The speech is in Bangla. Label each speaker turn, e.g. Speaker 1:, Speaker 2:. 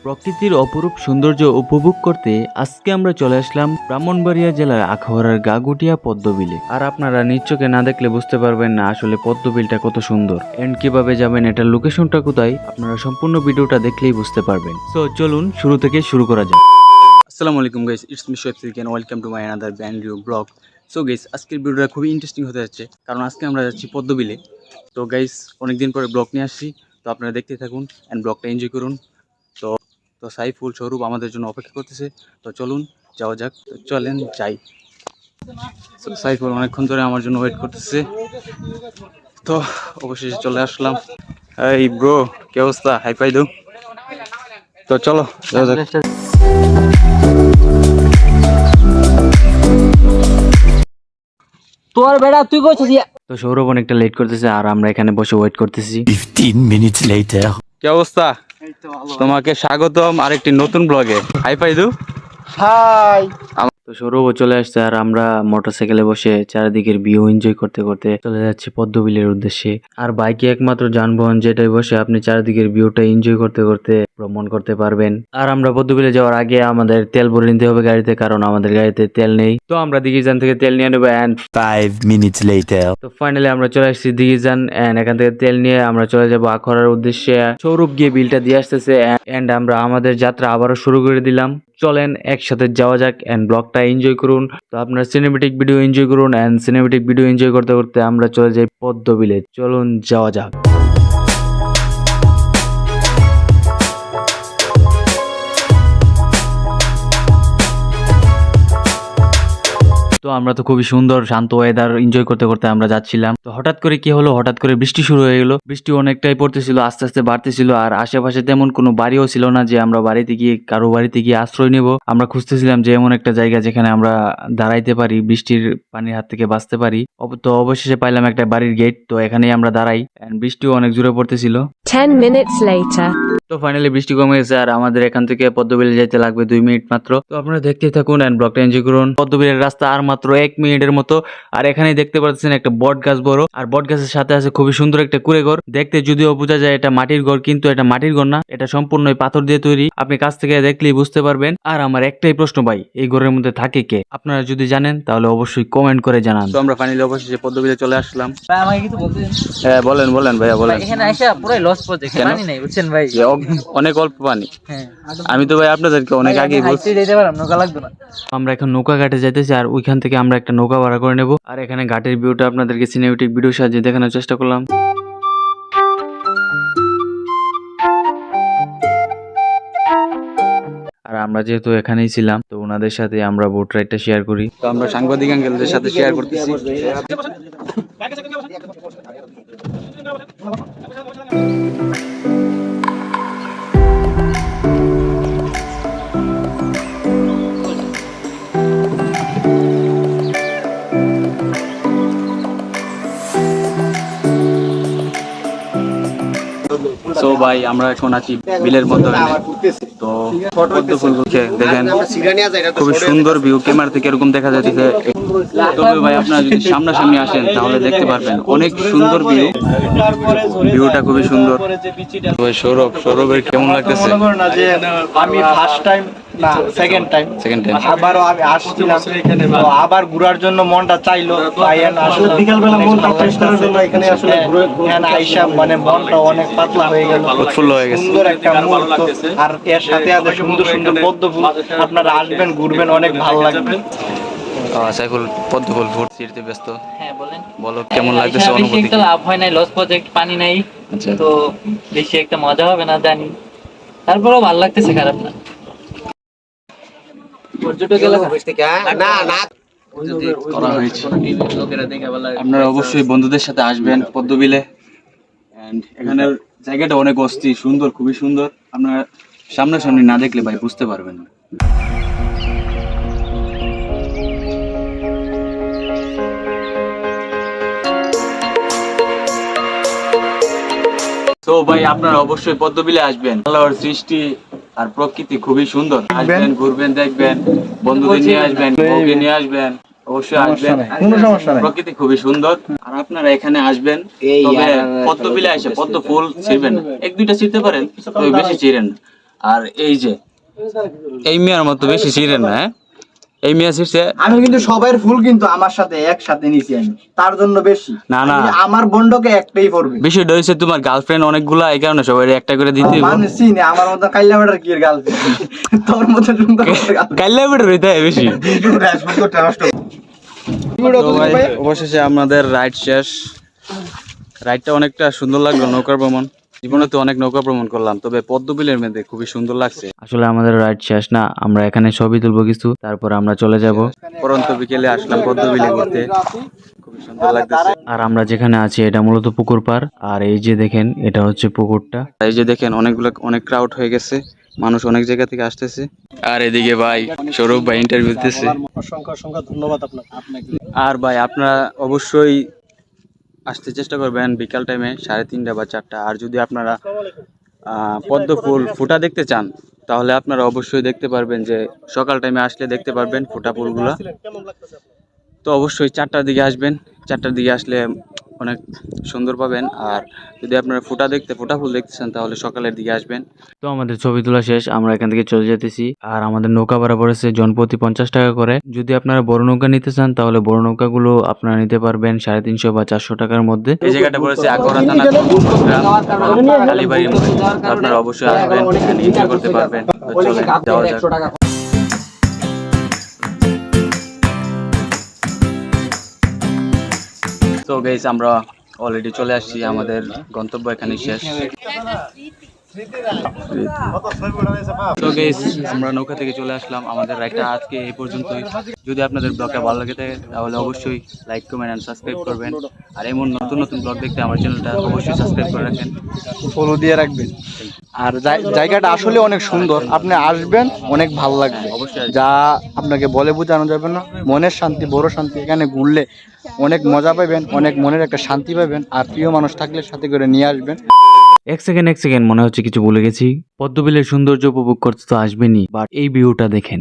Speaker 1: প্রকৃতির অপরূপ সৌন্দর্য উপভোগ করতে আজকে আমরা চলে আসলাম ব্রাহ্মণবাড়িয়া জেলার আখাউড়ার গাগুটিয়া পদ্মবিলে। আর আপনারা নিজ চোখে না দেখলে বুঝতে পারবেন না আসলে পদ্মবিলটা কত সুন্দর এন্ড কিভাবে যাবেন, এটার লোকেশনটা কোথায়, আপনারা সম্পূর্ণ ভিডিওটা দেখলেই বুঝতে পারবেন। সো চলুন শুরু থেকে শুরু করা যাক। আসসালামু আলাইকুম guys, it's me Shoaib Siddique and welcome to my another brand new blog. So guys, আজকের ভিডিওটা খুবই ইন্টারেস্টিং হতে যাচ্ছে, কারণ আজকে আমরা যাচ্ছি পদ্মবিলে। তো গাইস, অনেকদিন পরে ব্লগ নিয়ে আসছি, তো আপনারা দেখতে থাকুন এন্ড ব্লগটা এনজয় করুন। তো সাইফুল স্বরূপ আমাদের জন্য অপেক্ষা করতেছে, তো চলুন যাওয়া যাক। তো চলেন যাই। সাইফুল অনেকক্ষণ ধরে আমার জন্য ওয়েট করতেছে, তো অবশেষে চলে আসলাম। এই ব্রো, কি অবস্থা? হাই ফাই দো। তো চলো যাওয়া যাক।
Speaker 2: তোর বেড়া তুই কইছিস।
Speaker 1: তো সৌরভ অনেকটা লেট করতেছে আর আমরা এখানে বসে ওয়েট করতেছি।
Speaker 3: 15 minutes later.
Speaker 1: কি অবস্থা? তোমাকে স্বাগতম আরেকটি নতুন ব্লগে। হাই ফাই দো।
Speaker 2: হাই।
Speaker 1: তো সৌরভও চলে আসছে আর আমরা মোটরসাইকেলে বসে চারিদিকের ভিউ এনজয় করতে করতে চলে যাচ্ছি পদ্মবিলের উদ্দেশ্যে। আর বাইকে একমাত্র যানবাহন যেটাই বসে আপনি চারিদিকের ভিউটা এনজয় করতে করতে ভ্রমণ করতে পারবেন। আর আমরা পদ্মবিলে যাওয়ার আগে আমাদের তেল ভরে নিতে হবে গাড়িতে, কারণ আমাদের গাড়িতে তেল নেই। তো আমরা দিঘিজান থেকে তেল নিয়ে নেবো এন্ড
Speaker 3: 5 minutes later.
Speaker 1: তো ফাইনালি আমরা চলে আসছি দিঘিজান এন্ড এখান থেকে তেল নিয়ে আমরা চলে যাবো আখাউড়ার উদ্দেশ্যে। সৌরভ গিয়ে বিলটা দিয়ে আসতেছে এন্ড আমরা আমাদের যাত্রা আবারও শুরু করে দিলাম। চলেন একসাথে যাওয়া যাক এন্ড ব্লগটা এনজয় করুন। তো আপনার সিনেমেটিক ভিডিও এনজয় করুন এন্ড সিনেমেটিক ভিডিও এনজয় করতে করতে আমরা চলে যাই পদ্মবিলে। চলুন যাওয়া যাক। তো আমরা তো খুবই সুন্দর শান্ত ওয়েদার এনজয় করতে করতে আমরা যাচ্ছিলাম। তো হঠাৎ করে কি হলো, হঠাৎ করে বৃষ্টি শুরু হয়ে গেল। বৃষ্টি অনেকটাই পড়তেছিল, আস্তে আস্তে বাড়তেছিল। আর আশেপাশে তেমন কোনো বাড়িও ছিল না যে আমরা বাড়িতে গিয়ে কারো বাড়িতে গিয়ে আশ্রয় নেব। আমরা খুঁজতেছিলাম যে এমন একটা জায়গা যেখানে আমরা দাঁড়াইতে পারি, বৃষ্টির পানির হাত থেকে বাঁচতে পারি। তো অবশেষে পাইলাম একটা বাড়ির গেট, তো এখানেই আমরা দাঁড়াই। এন্ড বৃষ্টিও অনেক জোরে পড়তেছিল।
Speaker 4: 10 minutes later.
Speaker 1: তো ফাইনালি বৃষ্টি কমে গেছে আর আমাদের এখান থেকে পদ্মবিলে যেতে লাগবে 2 মিনিট মাত্র। তো আপনারা দেখতে থাকুন এন্ড ব্লগটা এনজয় করুন। পদ্মবিলের রাস্তা আর মাত্র 1 মিনিটের মতো। আর এখানে দেখতে পাচ্ছেন একটা বট গাছ বড়, আর বট গাছের সাথে আছে খুবই সুন্দর একটা কুড়ে ঘর। দেখতে যদিও বোঝা যায় এটা মাটির ঘর, কিন্তু এটা মাটির ঘর না, এটা সম্পূর্ণই পাথর দিয়ে তৈরি। আপনি কাছ থেকে দেখলেই বুঝতে পারবেন। আর আমার একটাই প্রশ্ন ভাই, এই ঘরের মধ্যে থাকে কে? আপনারা যদি জানেন তাহলে অবশ্যই কমেন্ট করে জানান। তো আমরা ফাইনালি অবশেষে পদ্মবিলে চলে আসলাম।
Speaker 2: ভাই আমাকে কিছু বলতে দিন।
Speaker 1: হ্যাঁ বলেন বলেন ভাইয়া বলেন।
Speaker 2: এখানে আইসা পুরাই লস প্রজেক্ট, পানি নাই বুঝছেন ভাই।
Speaker 1: অনেক অল্প পানি।
Speaker 2: হ্যাঁ
Speaker 1: আমি তো ভাই আপনাদেরকে অনেক আগে বলছি।
Speaker 2: যেতে পারলাম, নৌকা লাগবে না।
Speaker 1: আমরা এখন নৌকা ঘাটে যাইতেছি আর ওইখান থেকে আমরা একটা নৌকা ভাড়া করে নেব। আর এখানে ঘাটের ভিউটা আপনাদেরকে সিনেমেটিক ভিডিও সাহায্যে দেখানোর চেষ্টা করলাম। আর আমরা যেহেতু এখানেই ছিলাম, তো ওনাদের সাথে আমরা বোট রাইডটা শেয়ার করি। তো আমরা সাংবাদিক আঙ্কেলদের সাথে শেয়ার করতেছি। তো ভাই আমরা এখন আছি বিলের মধ্যে। তো পদ্ম ফুলগুলোকে দেখেন, খুবই সুন্দর ভিউ। ক্যামেরা থেকে এরকম দেখা যাচ্ছে। তবে ভাই আপনারা যদি সামনাসামনি আসেন তাহলে দেখতে পারবেন অনেক সুন্দর ভিউ। ভিউটা খুবই সুন্দর। সৌরভের কেমন লাগতেছে?
Speaker 5: আমি ফার্স্ট টাইম না সেকেন্ড টাইম আবারও আমি আসছিলাম এখানে, তো আবার ঘোরার জন্য মনটা চাইলো। আসলে বিকালবেলা মনটা ফ্রেশ করার জন্য এখানে আসলে এখানে আইসা মানে মনটা অনেক পাতলা হয়ে গেল,
Speaker 1: উৎফুল্ল হয়ে গেছে।
Speaker 5: সুন্দর একটা মুহূর্ত। আর এর সাথে আছে সুন্দর সুন্দর পদ্ম ফুল। আপনারা আসবেন, ঘুরবেন, অনেক ভালো লাগবে।
Speaker 1: সাইফুল পদ্ম ফুল ফুটতে ব্যস্ত।
Speaker 2: হ্যাঁ বলেন।
Speaker 1: বলো কেমন লাগতেছে
Speaker 2: বেশি
Speaker 1: অনুভূতি?
Speaker 2: একটা লাভ হয় নাই, লস প্রজেক্ট, পানি নাই।
Speaker 1: আচ্ছা।
Speaker 2: তো বেশি একটা মজা হবে না জানি, তারপরেও ভালো লাগতেছে, খারাপ না। পর্যটক এলাকা না না
Speaker 1: করা হয়েছে। আপনারা অবশ্যই বন্ধুদের সাথে আসবেন পদ্মবিলে। এন্ড এখানের জায়গাটা অনেক অস্থির সুন্দর, খুবই সুন্দর। আপনারা সামনাসামনি না দেখলে ভাই বুঝতে পারবেন না। তো ভাই আপনারা অবশ্যই পদ্মবিলে আসবেন। আল্লাহর সৃষ্টি আর প্রকৃতি খুবই সুন্দর। আসবেন, ঘুরবেন, দেখবেন, বন্ধুদের নিয়ে আসবেন, বউকে নিয়ে আসবেন, অবশ্যই আসবেন।
Speaker 5: কোনো সমস্যা নাই।
Speaker 1: প্রকৃতি খুবই সুন্দর। আর আপনারা এখানে আসবেন, তবে পদ্মবিলে এসে পদ্ম ফুল ছিঁড়বেন না। 1-2টা ছিঁড়তে পারেন, তবে বেশি ছিঁড়েন না। আর এই যে এই মেয়ের মতো বেশি ছিঁড়েন না, হ্যাঁ? এই মেয়ে ছিঁড়ছে।
Speaker 5: আমি কিন্তু সবার ফুল কিন্তু আমার সাথে একসাথে নিছি আমি, তার জন্য বেশি
Speaker 1: না, না।
Speaker 5: আমি আমার বন্ডকে একটাই পড়বে।
Speaker 1: বিষয়টা হয়েছে তোমার গার্লফ্রেন্ড অনেকগুলা, এই কারণে সবাই একটা করে দিতে হইব।
Speaker 5: মানে চিনি আমার মতো কাইলা বেটার কি গার্লফ্রেন্ড, তোর মতো সুন্দর
Speaker 1: কাইল্লা বেটার হইতে হয় বেশি। তো ভাই, অবশেষে আমাদের রাইড শেষ। রাইডটা অনেকটা সুন্দর লাগলো, নৌকার ভ্রমণ। জীবনে তো অনেক নৌকা ভ্রমণ করলাম, তবে পদ্মবিলের মধ্যে খুবই সুন্দর লাগছে। আসলে আমাদের রাইড শেষ না, আমরা এখানে ছবি তুলবো কিছু, তারপর আমরা চলে যাব। পরন্ত বিকেলে আসলাম পদ্মবিলে ঘুরতে, খুবই সুন্দর লাগতেছে। আর আমরা যেখানে আছি এটা মূলত পুকুর পার। আর এই যে দেখেন, এটা হচ্ছে পুকুরটা। এই যে দেখেন অনেক ক্রাউড হয়ে গেছে, মানুষ অনেক জায়গা থেকে আসতেছে। আর এদিকে ভাই সৌরভ ভাই ইন্টারভিউ দিতেছে।
Speaker 5: অসংখ্য ধন্যবাদ আপনাকে।
Speaker 1: আর ভাই আপনারা অবশ্যই আসতে চেষ্টা করবেন বিকাল টাইমে 3:30 বা 4টা। আর যদি আপনারা পদ্ম ফুল ফুটা দেখতে চান, তাহলে আপনারা অবশ্যই দেখতে পারবেন, যে সকাল টাইমে আসলে দেখতে পারবেন ফুটা ফুলগুলা। তো অবশ্যই 4টার দিকে আসবেন, 4টার দিকে আসলে অনেক সুন্দর পাবেন। আর যদি আপনারা ফুটা ফুল দেখতে চান, তাহলে সকালের দিকে আসবেন। তো আমাদের ছবি তোলা শেষ, আমরা এখান থেকে চলে যেতেছি। আর আমাদের নৌকা ভাড়া পড়েছে জনপ্রতি 50 টাকা করে। যদি আপনারা বড় নৌকা নিতে চান, তাহলে বড় নৌকাগুলো আপনারা নিতে পারবেন 350 বা 400 টাকার মধ্যে। এই জায়গাটা পড়েছে আখাউড়া থানা, কালীবাড়ির মধ্যে। তো আপনারা অবশ্যই আসবেন, এখানে এনজয় করতে পারবেন। তো চলেন যাওয়া যাক। তো গাইস, আমরা অলরেডি চলে আসছি, আমাদের গন্তব্য এখানে শেষ। তো গাইস, আমরা নৌকা থেকে চলে আসলাম, আমাদের রাইডটা আজকে এই পর্যন্তই। যদি আপনাদের ব্লগটা ভালো লাগে থাকে, তাহলে অবশ্যই লাইক, কমেন্ট এন্ড সাবস্ক্রাইব করবেন। আর এমন নতুন নতুন ব্লগ দেখতে আমার চ্যানেলটা অবশ্যই সাবস্ক্রাইব করে রাখেন,
Speaker 5: ফলো দিয়ে রাখবেন। আর জায়গাটা আসলে অনেক সুন্দর, আপনি আসবেন, অনেক ভালো লাগবে।
Speaker 1: অবশ্যই।
Speaker 5: যা আপনাকে বলে বোঝানো যাবে না, মনের শান্তি, বড় শান্তি। এখানে ঘুরলে অনেক মজা পাবেন, অনেক মনের একটা শান্তি পাবেন। আর প্রিয় মানুষ থাকলে সাথে করে নিয়ে আসবেন।
Speaker 1: এক সেকেন্ড মনে হচ্ছে কিছু ভুলে গেছি। পদ্মবিলের সৌন্দর্য উপভোগ করতে তো আসবেনই, বাট এই ভিউটা দেখেন।